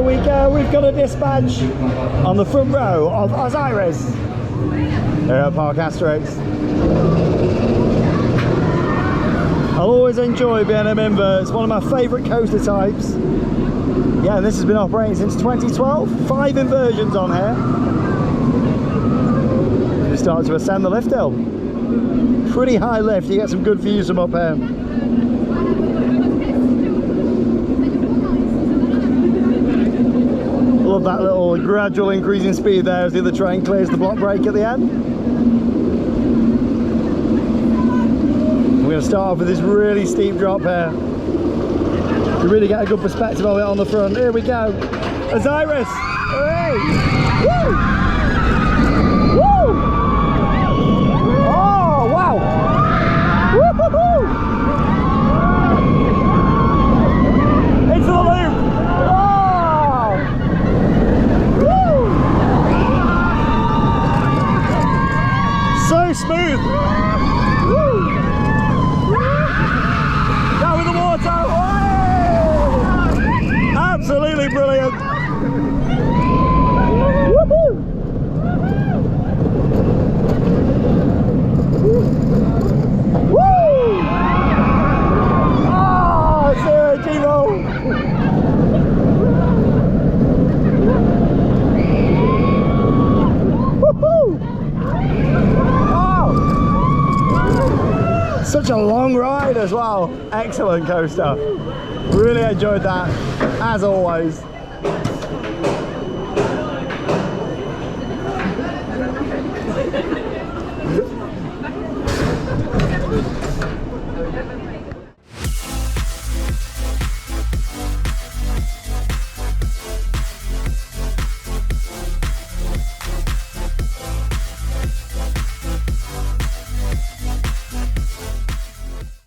we go. We've got a dispatch on the front row of OzIris here at Parc Astérix. I'll always enjoy B&M Invert. It's one of my favourite coaster types. Yeah, and this has been operating since 2012. 5 inversions on here. You start to ascend the lift hill. Pretty high lift, you get some good views from up here. Love that little gradual increase in speed there as the other train clears the block brake at the end. We're going to start off with this really steep drop here to really get a good perspective of it on the front. Here we go. OzIris! Hooray! Woo! Woo! Oh, wow! Woo-hoo-hoo! Into the loop! Oh! Woo! So smooth! Woo! Down with the water! Oh! Absolutely brilliant! Woohoo! Woo! Oh, zero G-roll! Woohoo! Oh! Such a long ride as well. Excellent coaster. Really enjoyed that, as always.